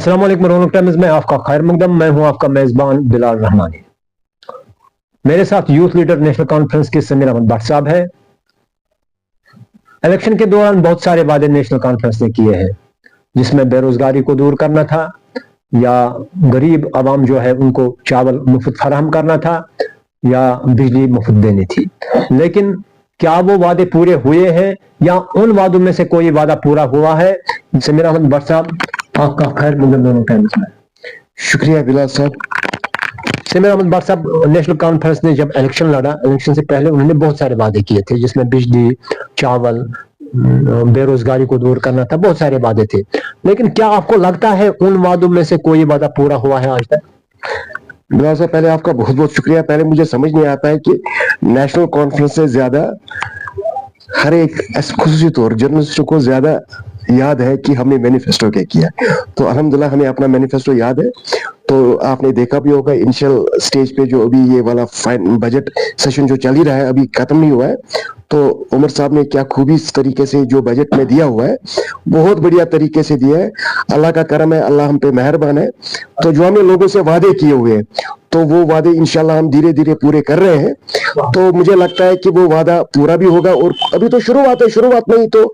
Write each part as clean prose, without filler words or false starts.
अस्सलाम वालेकुम रौनक टाइम्स में आपका खैर मकदम। मैं हूं आपका मेजबान बिलाल रहमानी। मेरे साथ यूथ लीडर नेशनल कॉन्फ्रेंस के समीर अहमद भट्ट साहब है। इलेक्शन के दौरान बहुत सारे वादे नेशनल कॉन्फ्रेंस ने किए हैं, जिसमें बेरोजगारी को दूर करना था या गरीब आवाम जो है उनको चावल मुफ्त फराहम करना था या बिजली मुफ्त देनी थी। लेकिन क्या वो वादे पूरे हुए हैं या उन वादों में से कोई वादा पूरा हुआ है? समीर अहमद भट्ट साहब, आपका खैर मकदम दोनों टाइम्स में। शुक्रिया बिलाल साहब। समीर अहमद भट्ट साहब, नेशनल कॉन्फ्रेंस ने जब इलेक्शन लड़ा, इलेक्शन से पहले उन्होंने बहुत सारे वादे किए थे, जिसमें बिजली, चावल, बेरोजगारी को दूर करना था, बहुत सारे वादे थे। लेकिन क्या आपको लगता है उन वादों में से कोई वादा पूरा हुआ है आज तक? बिलाल साहब, पहले आपका बहुत बहुत शुक्रिया। पहले मुझे समझ नहीं आता है कि नेशनल कॉन्फ्रेंस से ज्यादा हर एक खुसूसी तौर जर्नलिस्टों को ज्यादा याद है कि हमने मैनिफेस्टो क्या किया। तो अल्हम्दुलिल्लाह हमें अपना मैनिफेस्टो याद है। तो आपने देखा भी होगा इनिशियल स्टेज पे जो अभी ये वाला बजट सेशन जो चल ही रहा है, अभी खत्म नहीं हुआ है, तो उमर साहब ने क्या खूबी इस तरीके से जो बजट में दिया हुआ है, बहुत बढ़िया तरीके से दिया है। अल्लाह का करम है, अल्लाह हम पे मेहरबान है। तो जो हमने लोगों से वादे किए हुए हैं, तो वो वादे इंशाल्लाह हम धीरे धीरे पूरे कर रहे हैं। तो मुझे लगता है कि वो वादा पूरा भी होगा। और अभी तो शुरुआत है, शुरुआत में ही तो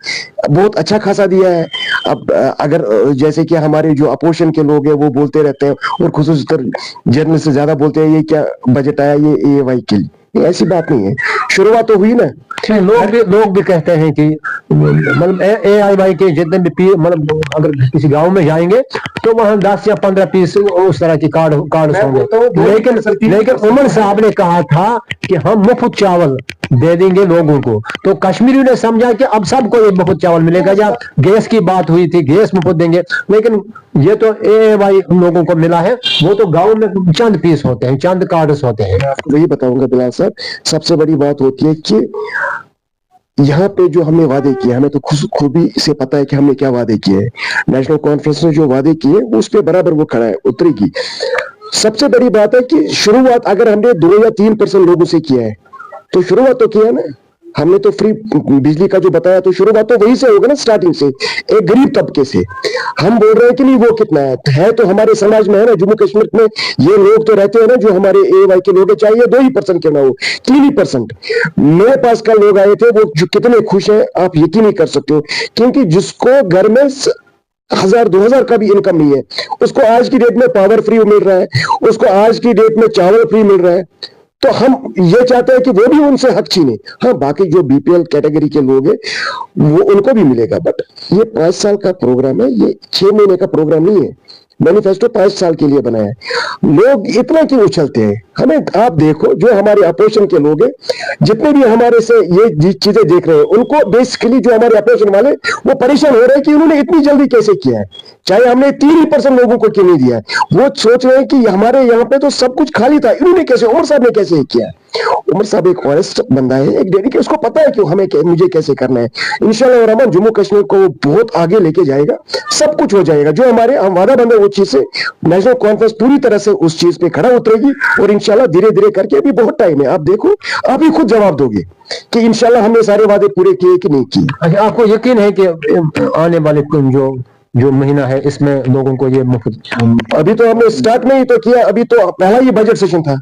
बहुत अच्छा खासा दिया है। अब अगर जैसे कि हमारे जो अपोजिशन के लोग हैं वो बोलते रहते हैं और खुसूसतौर जर्नलिस्ट से ज्यादा बोलते हैं, ये क्या बजट आया ये AAY के लिए, ऐसी बात नहीं है। शुरुआत तो हुई ना। लोग भी कहते हैं कि मतलब AIY के जितने भी मतलब अगर किसी गांव में जाएंगे तो वहां 10 या 15 पीस उस तरह की कार्ड होंगे। लेकिन उमर साहब ने कहा था कि हम मुफ्त चावल दे देंगे लोगों को, तो कश्मीरी ने समझा कि अब सबको ये मुफ्त चावल मिलेगा। या गैस की बात हुई थी, गैस मुफ्त देंगे, लेकिन ये तो AAY लोगों को मिला है। वो तो गांव में चंद पीस होते हैं, चंद कार्ड्स होते हैं। वही बताऊंगा बिलाल साहब, सबसे बड़ी बात होती है कि यहाँ पे जो हमने वादे किए, हमें तो खूबी से पता है कि हमने क्या वादे किए हैं। नेशनल कॉन्फ्रेंस ने जो वादे किए उस पे बराबर वो खड़ा है, उतरेगी। सबसे बड़ी बात है कि शुरुआत अगर हमने 2 या 3% लोगों से किया है, तो शुरुआत तो किया ना। हमने तो फ्री बिजली का जो बताया, तो शुरुआत तो वही से होगा ना, स्टार्टिंग से, एक गरीब तबके से। हम बोल रहे हैं कि नहीं वो कितना है तो हमारे समाज में है ना, जम्मू कश्मीर में ये लोग तो रहते हैं ना, जो हमारे AAY के लोग चाहिए 2% क्यों ना हो, 3%। मेरे पास कल लोग आए थे, वो जो कितने खुश हैं आप यकीन नहीं कर सकते हो। क्योंकि जिसको घर में 1000-2000 का भी इनकम नहीं है, उसको आज की डेट में पावर फ्री मिल रहा है, उसको आज की डेट में चावल फ्री मिल रहा है। तो हम ये चाहते हैं कि वो भी उनसे हक छीने। हाँ, बाकी जो BPL कैटेगरी के लोग हैं वो उनको भी मिलेगा। बट ये 5 साल का प्रोग्राम है, ये 6 महीने का प्रोग्राम नहीं है। मैनिफेस्टो 5 साल के लिए बनाया है। लोग इतना क्यों उछलते हैं? हमें आप देखो, जो हमारे अपोजिशन के लोग हैं, जितने भी हमारे से ये चीजें देख रहे हैं, उनको बेसिकली जो हमारे अपोजिशन वाले वो परेशान हो रहे हैं कि उन्होंने इतनी जल्दी कैसे किया है, चाहे हमने 3% लोगों को क्यों नहीं दिया है। वो सोच रहे हैं कि हमारे यहाँ पे तो सब कुछ खाली था, इन्होंने कैसे, उमर साहब ने कैसे किया है। उमर साहब एक ऑनेस्ट बंदा है, एक डेडिकेट, उसको पता है कि हमें मुझे कैसे करना है। इंशाल्लाह रहमान जम्मू कश्मीर को बहुत आगे लेके जाएगा, सब कुछ हो जाएगा। जो हमारे हम वादा बंद है वो चीज से नेशनल कॉन्फ्रेंस पूरी तरह से उस चीज पे खड़ा उतरेगी। और इंशाल्लाह धीरे धीरे करके, अभी बहुत टाइम है, आप देखो, आप ही खुद जवाब दोगे कि इंशाल्लाह हमने सारे वादे पूरे किए कि नहीं किए। अच्छा, आपको यकीन है कि आने वाले जो महीना है इसमें लोगों को ये मुफ्त? अभी तो हमने स्टार्ट में ही तो किया, अभी तो पहला ही बजट सेशन था,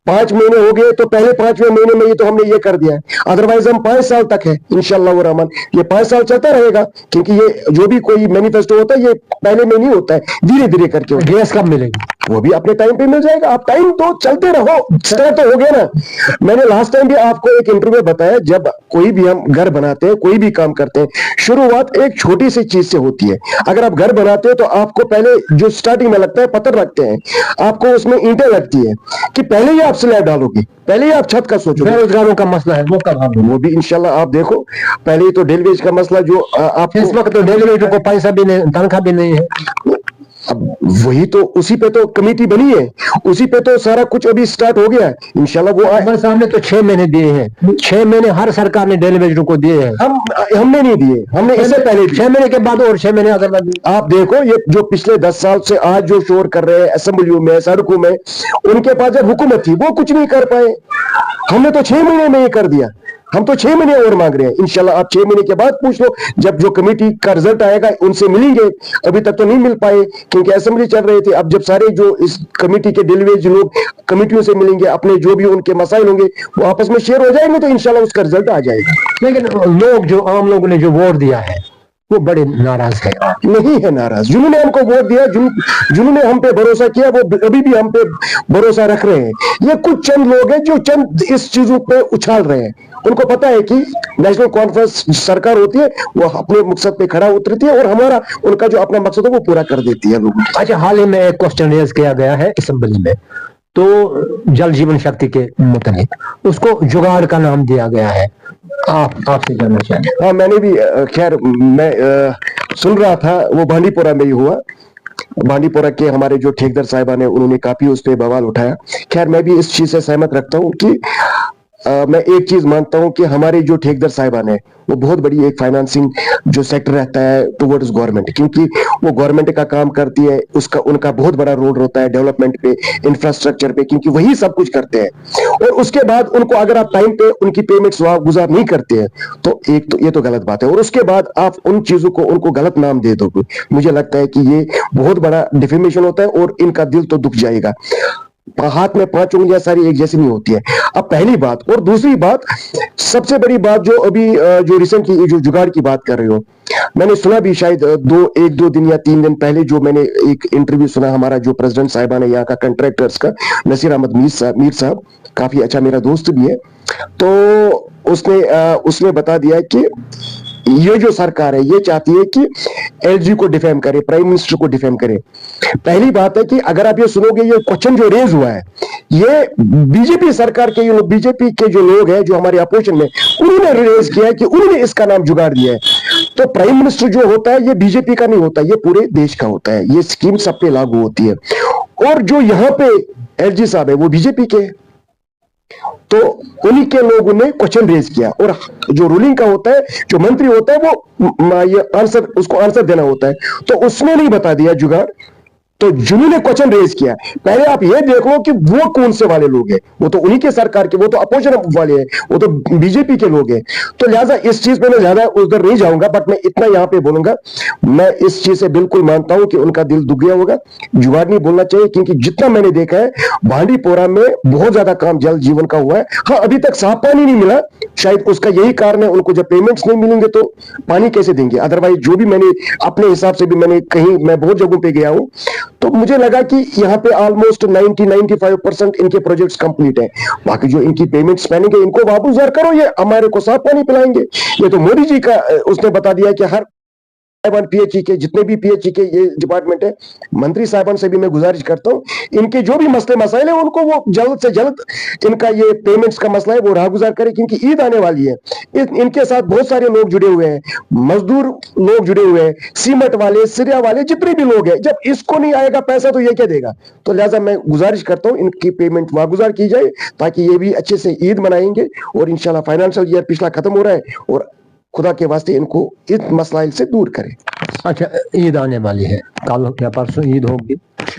5 महीने हो गए, तो पहले 5वें महीने में ही तो हमने ये कर दिया है। अदरवाइज हम 5 साल तक है इंशाल्लाह रहमान, ये 5 साल चलता रहेगा। क्योंकि ये जो भी कोई मैनिफेस्टो होता है ये पहले में नहीं होता है, धीरे धीरे करके। गैस कब मिलेगी? वो भी अपने टाइम पे मिल जाएगा। आप टाइम तो चलते रहो, स्टार्ट तो हो गया ना। मैंने लास्ट टाइम भी आपको एक इंटरव्यू बताया, जब कोई भी हम घर बनाते हैं, कोई भी काम करते हैं, शुरुआत एक छोटी सी चीज से होती है। अगर आप घर बनाते हो तो आपको पहले जो स्टार्टिंग में लगता है, पत्थर रखते हैं, आपको उसमें ईंटें लगती है कि पहले ही आप स्लैब डालोगे, पहले ही आप छत का सोचो। बेरोजगारों का मसला है, वो कब हल होगा? वो भी इंशाल्लाह आप देखो। पहले तो डेली वेज का मसला, जो आप इस वक्त तो डेली वेज को पैसा भी नहीं, तनख्वाह भी नहीं है। अब वही तो, उसी पे तो कमेटी बनी है, उसी पे तो सारा कुछ अभी स्टार्ट हो गया है इंशाल्लाह। वो हमारे सामने तो 6 महीने दिए हैं, 6 महीने हर सरकार ने डेली वेज को दिए हैं। हमने नहीं दिए, हमने इससे पहले 6 महीने के बाद और 6 महीने अगर आप देखो, ये जो पिछले 10 साल से आज जो शोर कर रहे हैं असेंबलियों में, सड़कों में, उनके पास जब हुकूमत थी वो कुछ नहीं कर पाए। हमने तो 6 महीने में ये कर दिया। हम तो 6 महीने और मांग रहे हैं। इंशाल्लाह आप 6 महीने के बाद पूछ लो, जब जो कमेटी का रिजल्ट आएगा उनसे मिलेंगे। अभी तक तो नहीं मिल पाए क्योंकि असेंबली चल रहे थे। अब जब सारे जो इस कमेटी के डेलीवेज लोग कमेटियों से मिलेंगे, अपने जो भी उनके मसाइल होंगे वो आपस में शेयर हो जाएंगे, तो इंशाल्लाह उसका रिजल्ट आ जाएगा। लेकिन लोग जो आम लोगों ने जो वोट दिया है वो बड़े नाराज है। नहीं है नाराज, जिन्होंने हमको वोट दिया, जिन्होंने हम पे भरोसा किया, वो अभी भी हम पे भरोसा रख रहे हैं। ये कुछ चंद लोग हैं जो चंद इस चीजों पे उछाल रहे हैं। उनको पता है कि नेशनल कॉन्फ्रेंस सरकार होती है, वो अपने मकसद पे खड़ा उतरती है और हमारा उनका जो अपना मकसद है वो पूरा कर देती है लोगों को। अच्छा, हाल ही में एक क्वेश्चन रेज किया गया है असेंबली में, तो जल जीवन शक्ति के मुताबिक उसको जुगाड़ का नाम दिया गया है। आपसे जानना चाहिए। हाँ, मैंने भी खैर मैं सुन रहा था, वो बांडीपुरा में ही हुआ। बांडीपुरा के हमारे जो ठेकेदार साहिबा ने, उन्होंने काफी उस पर बवाल उठाया। खैर मैं भी इस चीज से सहमत रखता हूँ कि मैं एक चीज मानता हूं कि हमारे जो ठेकेदार साहिबान है वो बहुत बड़ी एक फाइनेंसिंग जो सेक्टर रहता है टुवर्ड्स गवर्नमेंट, क्योंकि वो गवर्नमेंट का काम करती है, उसका उनका बहुत बड़ा रोल होता है डेवलपमेंट पे, इंफ्रास्ट्रक्चर पे, क्योंकि वही सब कुछ करते हैं। और उसके बाद उनको अगर आप टाइम पे उनकी पेमेंट्स गुजार नहीं करते हैं तो एक तो ये तो गलत बात है, और उसके बाद आप उन चीजों को उनको गलत नाम दे दो, मुझे लगता है कि ये बहुत बड़ा डिफेमेशन होता है और इनका दिल तो दुख जाएगा। हाथ में 5 उंगलियां सारी एक जैसी नहीं होती है। अब पहली बात, और दूसरी बात, सबसे बड़ी बात जो अभी जो रिसेंटली जो जुगाड़ की बात कर रहे हो, मैंने सुना भी शायद 1-2 दिन या 3 दिन पहले, जो मैंने एक इंटरव्यू सुना हमारा जो प्रेसिडेंट साहिबा ने यहाँ का कंट्रैक्टर्स का, नसीर अहमद मीर साहब, काफी अच्छा मेरा दोस्त भी है, तो उसने बता दिया कि ये जो सरकार है ये चाहती है कि एलजी को डिफेम करे, प्राइम मिनिस्टर को डिफेम करे। पहली बात है कि अगर आप ये सुनोगे, ये क्वेश्चन जो रेज हुआ है ये बीजेपी सरकार के, बीजेपी के जो लोग हैं जो हमारे अपोजिशन में, उन्होंने रेज किया है कि उन्होंने इसका नाम जुगाड़ दिया है। तो प्राइम मिनिस्टर जो होता है ये बीजेपी का नहीं होता, ये पूरे देश का होता है, ये स्कीम सब पे लागू होती है। और जो यहाँ पे एलजी साहब है वो बीजेपी के, तो उन्हीं के लोगों ने क्वेश्चन रेज किया, और जो रूलिंग का होता है, जो मंत्री होता है, वो ये आंसर, उसको आंसर देना होता है, तो उसने नहीं बता दिया जुगाड़। तो जिन्होंने क्वेश्चन रेज किया, पहले आप ये देख लो कि वो कौन से वाले लोग हैं, वो तो उन्हीं के सरकार के, वो तो अपोजिशन वाले हैं, वो तो बीजेपी के लोग हैं। तो लिहाजा इस चीज में मैं ज्यादा उधर नहीं जाऊंगा, बट मैं इतना यहाँ पे बोलूंगा, मैं इस चीज से बिल्कुल मानता हूं कि उनका दिल दुख गया होगा। जुगाड़ नहीं बोलना चाहिए, क्योंकि जितना मैंने देखा है बांडीपोरा में बहुत ज्यादा काम जल जीवन का हुआ है। हाँ, अभी तक साफ पानी नहीं मिला, शायद उसका यही कारण है, उनको जब पेमेंट्स नहीं मिलेंगे तो पानी कैसे देंगे। अदरवाइज जो भी मैंने अपने हिसाब से भी, मैंने कहीं, मैं बहुत जगहों पे गया हूं, तो मुझे लगा कि यहाँ पे ऑलमोस्ट 90-95% इनके प्रोजेक्ट्स कंप्लीट है। बाकी जो इनकी पेमेंट्स पेंडिंग है, इनको वापस करो, ये हमारे को साफ पानी पिलाएंगे। ये तो मोदी जी का उसने बता दिया कि हर पीएचई के, जितने भी पीएचई के ये डिपार्टमेंट है, मंत्री साहबान से भी मैं गुजारिश करता हूँ, इनके जो भी मसले मसाइल है उनको वो जल्द से जल्द इनका ये पेमेंट्स का मसला है वो राहगुजार करे, क्योंकि ईद आने वाली है। इनके साथ बहुत सारे लोग जुड़े हुए हैं, मजदूर लोग जुड़े हुए हैं, सीमेंट वाले, सिरिया वाले, जितने भी लोग हैं, जब इसको नहीं आएगा पैसा तो ये क्या देगा। तो लिहाजा मैं गुजारिश करता हूँ इनकी पेमेंट वागुजार की जाए, ताकि ये भी अच्छे से ईद मनाएंगे, और इंशाल्लाह फाइनेंशियल ईयर पिछला खत्म हो रहा है, और खुदा के वास्ते इनको इस मसलाइल से दूर करें। अच्छा, ईद आने वाली है, कल या परसों ईद होगी,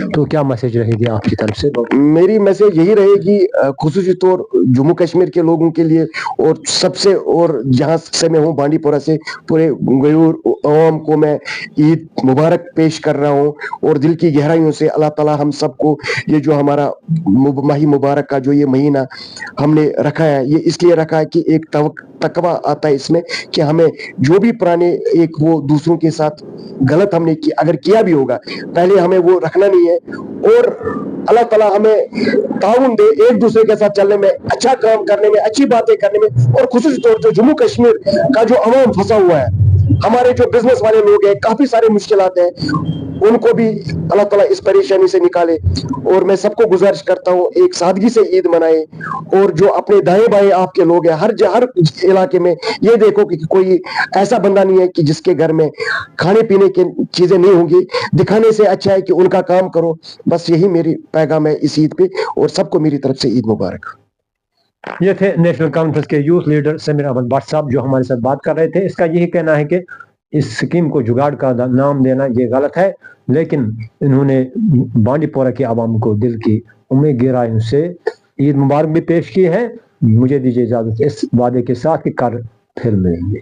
तो क्या मैसेज रहेगी आपकी तरफ से? मेरी मैसेज यही रहेगी खुसूसी तौर जम्मू कश्मीर के लोगों के लिए, और सबसे, और जहां से मैं हूं बांडीपोरा से, पूरे गयूर अवाम को मैं ईद मुबारक पेश कर रहा हूं, और दिल की गहराइयों से अल्लाह ताला हम सबको ये जो हमारा माही मुबारक का जो ये महीना हमने रखा है, ये इसलिए रखा है कि एक तकवा आता है इसमें कि हमें जो भी पुराने एक वो दूसरों के साथ गलत हमने किया, अगर किया भी होगा, पहले हमें वो रखना नहीं है, और अल्लाह ताला हमें ताउन दे एक दूसरे के साथ चलने में, अच्छा काम करने में, अच्छी बातें करने में। और खुसूसी तौर पे जम्मू कश्मीर का जो अवाम फंसा हुआ है, हमारे जो बिजनेस वाले लोग हैं, काफी सारे मुश्किलात हैं, उनको भी अल्लाह ताला इस परेशानी से निकाले। और मैं सबको गुजारिश करता हूँ एक सादगी से ईद मनाए, और जो अपने दाएं बाएं आपके लोग हैं, हर इलाके में ये देखो कि कोई ऐसा बंदा नहीं है कि जिसके घर में खाने पीने की चीजें नहीं होंगी। दिखाने से अच्छा है कि उनका काम करो। बस यही मेरी पैगाम है इस ईद पे, और सबको मेरी तरफ से ईद मुबारक। ये थे नेशनल कॉन्फ्रेंस के यूथ लीडर समीर अहमद भट्ट साहब, जो हमारे साथ बात कर रहे थे। इसका यही कहना है कि इस स्कीम को जुगाड़ का नाम देना ये गलत है, लेकिन इन्होंने बांडीपोरा के आवाम को दिल की उम्मीद गहराइयों से ईद मुबारक भी पेश की है। मुझे दीजिए इजाजत इस वादे के साथ कि कल फिर मिलेंगे।